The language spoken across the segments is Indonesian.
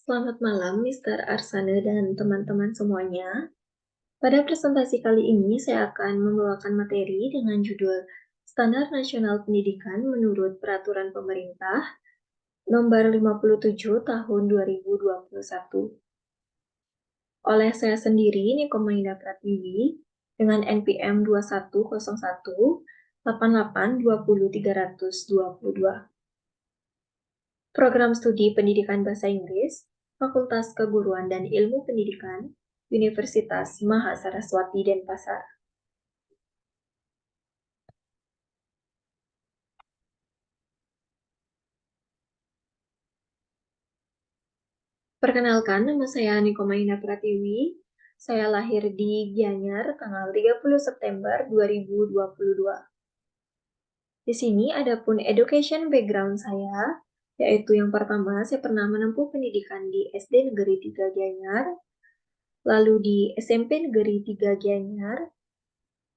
Selamat malam, Mr. Arsana dan teman-teman semuanya. Pada presentasi kali ini, saya akan membawakan materi dengan judul Standar Nasional Pendidikan menurut Peraturan Pemerintah Nomor 57 Tahun 2021. Oleh saya sendiri, Niko Maida Pratiwi, dengan NPM 210188203022. Program Studi Pendidikan Bahasa Inggris, Fakultas Keguruan dan Ilmu Pendidikan, Universitas Mahasaraswati Denpasar. Perkenalkan, nama saya Niko Maida Pratiwi. Saya lahir di Gianyar tanggal 30 September 2022. Di sini ada pun education background saya, yaitu yang pertama, saya pernah menempuh pendidikan di SD Negeri 3 Gianyar, lalu di SMP Negeri 3 Gianyar,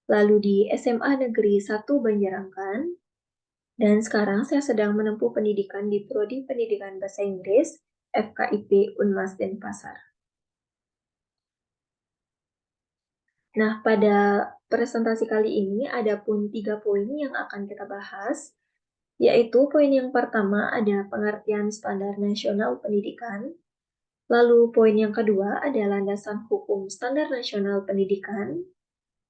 lalu di SMA Negeri 1 Banjarangkan, dan sekarang saya sedang menempuh pendidikan di Prodi Pendidikan Bahasa Inggris FKIP Unmas Denpasar. Nah, pada presentasi kali ini ada pun 3 poin yang akan kita bahas, yaitu poin yang pertama ada pengertian standar nasional pendidikan, lalu poin yang kedua ada landasan hukum standar nasional pendidikan,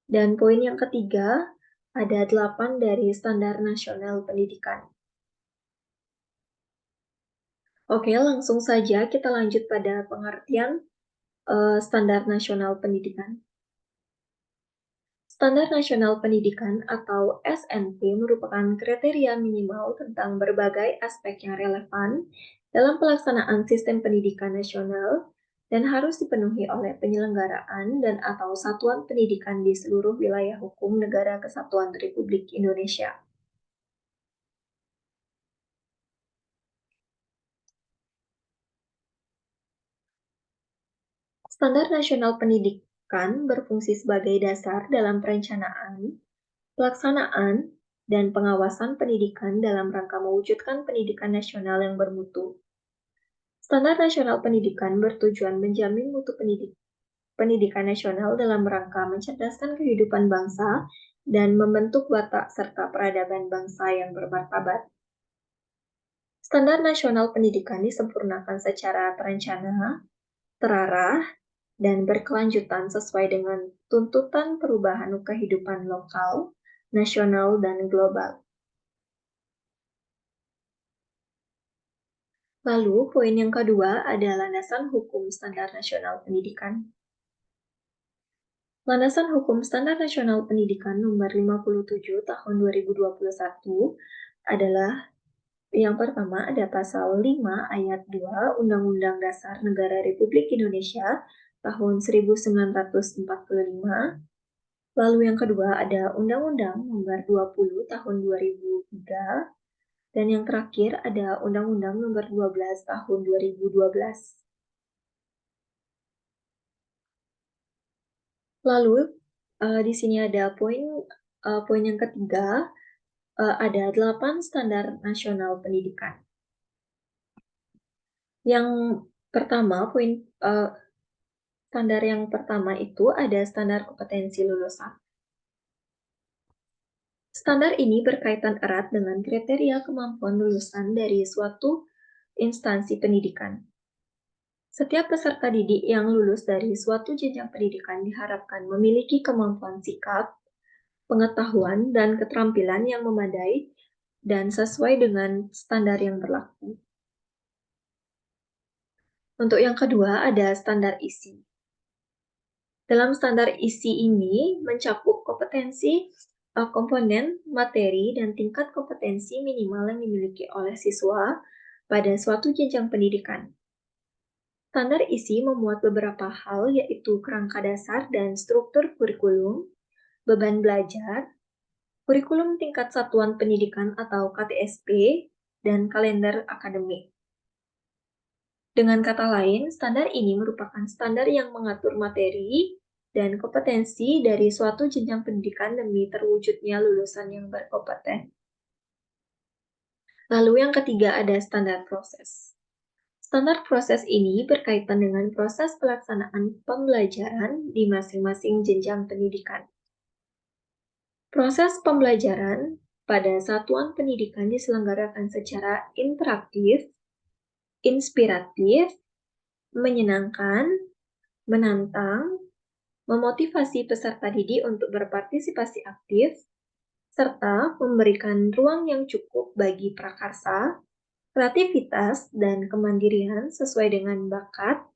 dan poin yang ketiga ada 8 dari standar nasional pendidikan. Oke, langsung saja kita lanjut pada pengertian standar nasional pendidikan. Standar Nasional Pendidikan atau SNP merupakan kriteria minimal tentang berbagai aspek yang relevan dalam pelaksanaan sistem pendidikan nasional dan harus dipenuhi oleh penyelenggaraan dan atau satuan pendidikan di seluruh wilayah hukum Negara Kesatuan Republik Indonesia. Standar Nasional Pendidikan berfungsi sebagai dasar dalam perencanaan, pelaksanaan, dan pengawasan pendidikan dalam rangka mewujudkan pendidikan nasional yang bermutu. Standar Nasional Pendidikan bertujuan menjamin mutu pendidikan nasional dalam rangka mencerdaskan kehidupan bangsa dan membentuk watak serta peradaban bangsa yang bermartabat. Standar Nasional Pendidikan disempurnakan secara terencana, terarah, dan berkelanjutan sesuai dengan tuntutan perubahan kehidupan lokal, nasional, dan global. Lalu, poin yang kedua adalah landasan hukum standar nasional pendidikan. Landasan Hukum Standar Nasional Pendidikan Nomor 57 Tahun 2021 adalah yang pertama ada pasal 5 ayat 2 Undang-Undang Dasar Negara Republik Indonesia tahun 1945. Lalu yang kedua ada Undang-Undang Nomor 20 Tahun 2003 dan yang terakhir ada Undang-Undang Nomor 12 Tahun 2012. Lalu di sini ada poin yang ketiga, ada 8 standar nasional pendidikan. Yang pertama, standar yang pertama itu ada standar kompetensi lulusan. Standar ini berkaitan erat dengan kriteria kemampuan lulusan dari suatu instansi pendidikan. Setiap peserta didik yang lulus dari suatu jenjang pendidikan diharapkan memiliki kemampuan sikap, pengetahuan, dan keterampilan yang memadai dan sesuai dengan standar yang berlaku. Untuk yang kedua ada standar isi. Dalam standar isi ini mencakup kompetensi, komponen, materi, dan tingkat kompetensi minimal yang dimiliki oleh siswa pada suatu jenjang pendidikan. Standar isi memuat beberapa hal yaitu kerangka dasar dan struktur kurikulum, beban belajar, kurikulum tingkat satuan pendidikan atau KTSP, dan kalender akademik. Dengan kata lain, standar ini merupakan standar yang mengatur materi dan kompetensi dari suatu jenjang pendidikan demi terwujudnya lulusan yang berkompeten. Lalu yang ketiga ada standar proses. Standar proses ini berkaitan dengan proses pelaksanaan pembelajaran di masing-masing jenjang pendidikan. Proses pembelajaran pada satuan pendidikan diselenggarakan secara interaktif, inspiratif, menyenangkan, menantang, memotivasi peserta didik untuk berpartisipasi aktif, serta memberikan ruang yang cukup bagi prakarsa, kreativitas, dan kemandirian sesuai dengan bakat,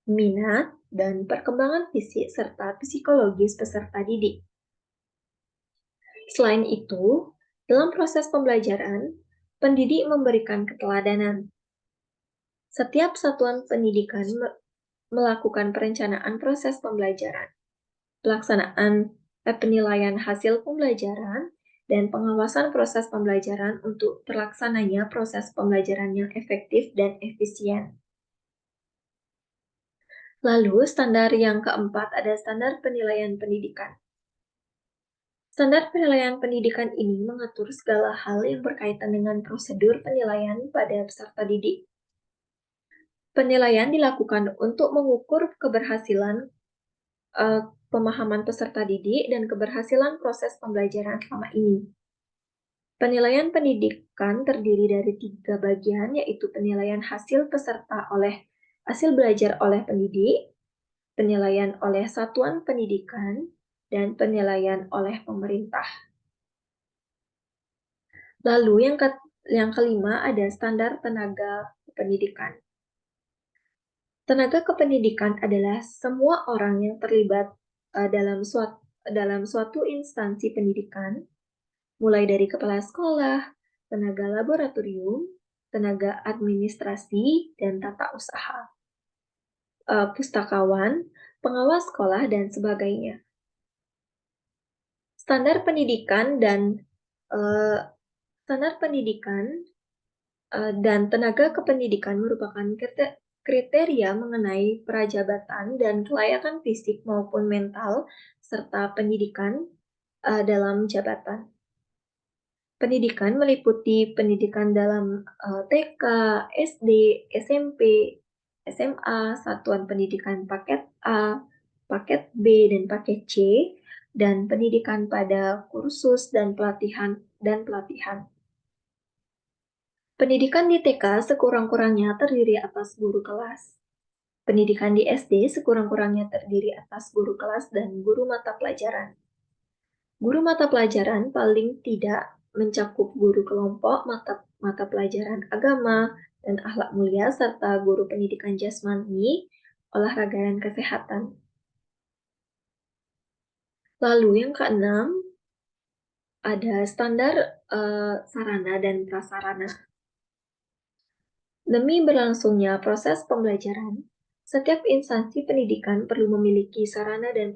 minat, dan perkembangan fisik serta psikologis peserta didik. Selain itu, dalam proses pembelajaran, pendidik memberikan keteladanan. Setiap satuan pendidikan melakukan perencanaan proses pembelajaran, pelaksanaan penilaian hasil pembelajaran, dan pengawasan proses pembelajaran untuk terlaksananya proses pembelajaran yang efektif dan efisien. Lalu, standar yang keempat ada standar penilaian pendidikan. Standar penilaian pendidikan ini mengatur segala hal yang berkaitan dengan prosedur penilaian pada peserta didik. Penilaian dilakukan untuk mengukur keberhasilan pemahaman peserta didik dan keberhasilan proses pembelajaran selama ini. Penilaian pendidikan terdiri dari 3 bagian, yaitu penilaian hasil peserta oleh hasil belajar oleh pendidik, penilaian oleh satuan pendidikan, dan penilaian oleh pemerintah. Lalu yang kelima ada standar tenaga pendidikan. Tenaga kependidikan adalah semua orang yang terlibat dalam suatu instansi pendidikan, mulai dari kepala sekolah, tenaga laboratorium, tenaga administrasi, dan tata usaha, pustakawan, pengawas sekolah, dan sebagainya. Standar pendidikan dan tenaga kependidikan merupakan kriteria mengenai prajabatan dan kelayakan fisik maupun mental serta pendidikan dalam jabatan. Pendidikan meliputi pendidikan dalam TK, SD, SMP, SMA, satuan pendidikan paket A, paket B, dan paket C, dan pendidikan pada kursus dan pelatihan. Pendidikan di TK sekurang-kurangnya terdiri atas guru kelas. Pendidikan di SD sekurang-kurangnya terdiri atas guru kelas dan guru mata pelajaran. Guru mata pelajaran paling tidak mencakup guru kelompok, mata pelajaran agama, dan akhlak mulia, serta guru pendidikan jasmani, olahraga, dan kesehatan. Lalu yang keenam, ada standar sarana dan prasarana. Demi berlangsungnya proses pembelajaran, setiap instansi pendidikan perlu memiliki sarana dan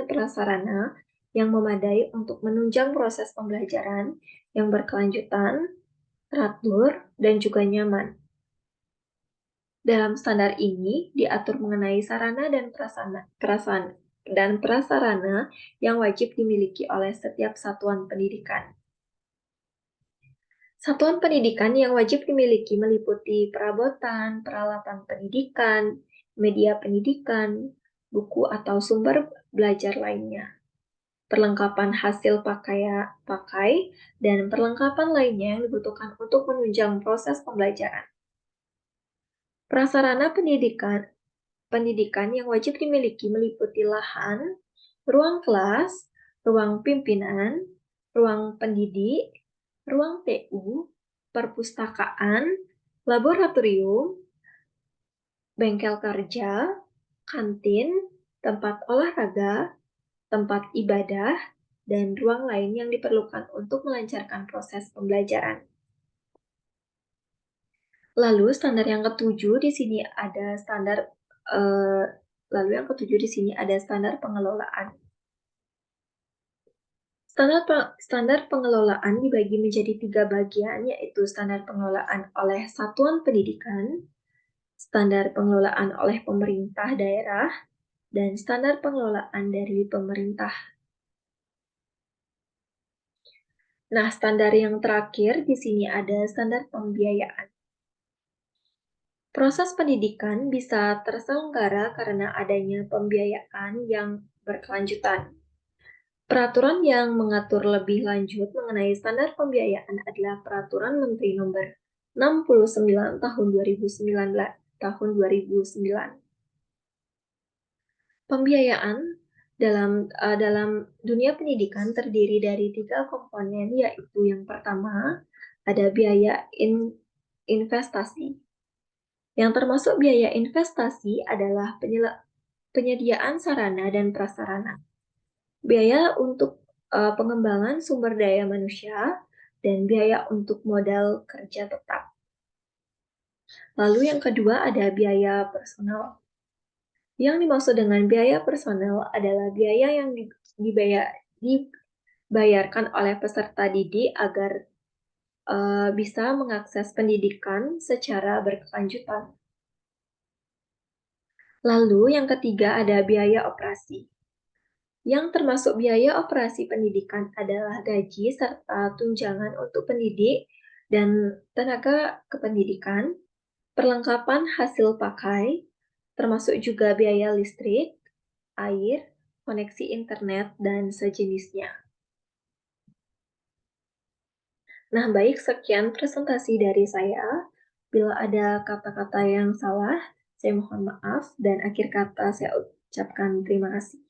prasarana yang memadai untuk menunjang proses pembelajaran yang berkelanjutan, teratur, dan juga nyaman. Dalam standar ini diatur mengenai sarana dan prasarana yang wajib dimiliki oleh setiap satuan pendidikan. Satuan pendidikan yang wajib dimiliki meliputi perabotan, peralatan pendidikan, media pendidikan, buku atau sumber belajar lainnya, perlengkapan hasil pakai, dan perlengkapan lainnya yang dibutuhkan untuk menunjang proses pembelajaran. Prasarana pendidikan yang wajib dimiliki meliputi lahan, ruang kelas, ruang pimpinan, ruang pendidik, ruang TU, perpustakaan, laboratorium, bengkel kerja, kantin, tempat olahraga, tempat ibadah, dan ruang lain yang diperlukan untuk melancarkan proses pembelajaran. Lalu standar yang ketujuh di sini ada standar pengelolaan. Standar pengelolaan dibagi menjadi 3 bagian, yaitu standar pengelolaan oleh satuan pendidikan, standar pengelolaan oleh pemerintah daerah, dan standar pengelolaan dari pemerintah. Nah, standar yang terakhir di sini ada standar pembiayaan. Proses pendidikan bisa terselenggara karena adanya pembiayaan yang berkelanjutan. Peraturan yang mengatur lebih lanjut mengenai standar pembiayaan adalah Peraturan Menteri Nomor 69 Tahun 2009. Pembiayaan dalam dunia pendidikan terdiri dari 3 komponen, yaitu yang pertama ada biaya investasi. Yang termasuk biaya investasi adalah penyediaan sarana dan prasarana, biaya untuk pengembangan sumber daya manusia, dan biaya untuk modal kerja tetap. Lalu yang kedua ada biaya personal. Yang dimaksud dengan biaya personal adalah biaya yang dibayarkan oleh peserta didik agar bisa mengakses pendidikan secara berkelanjutan. Lalu yang ketiga ada biaya operasi. Yang termasuk biaya operasi pendidikan adalah gaji serta tunjangan untuk pendidik dan tenaga kependidikan, perlengkapan hasil pakai, termasuk juga biaya listrik, air, koneksi internet, dan sejenisnya. Nah, baik, sekian presentasi dari saya. Bila ada kata-kata yang salah, saya mohon maaf, dan akhir kata saya ucapkan terima kasih.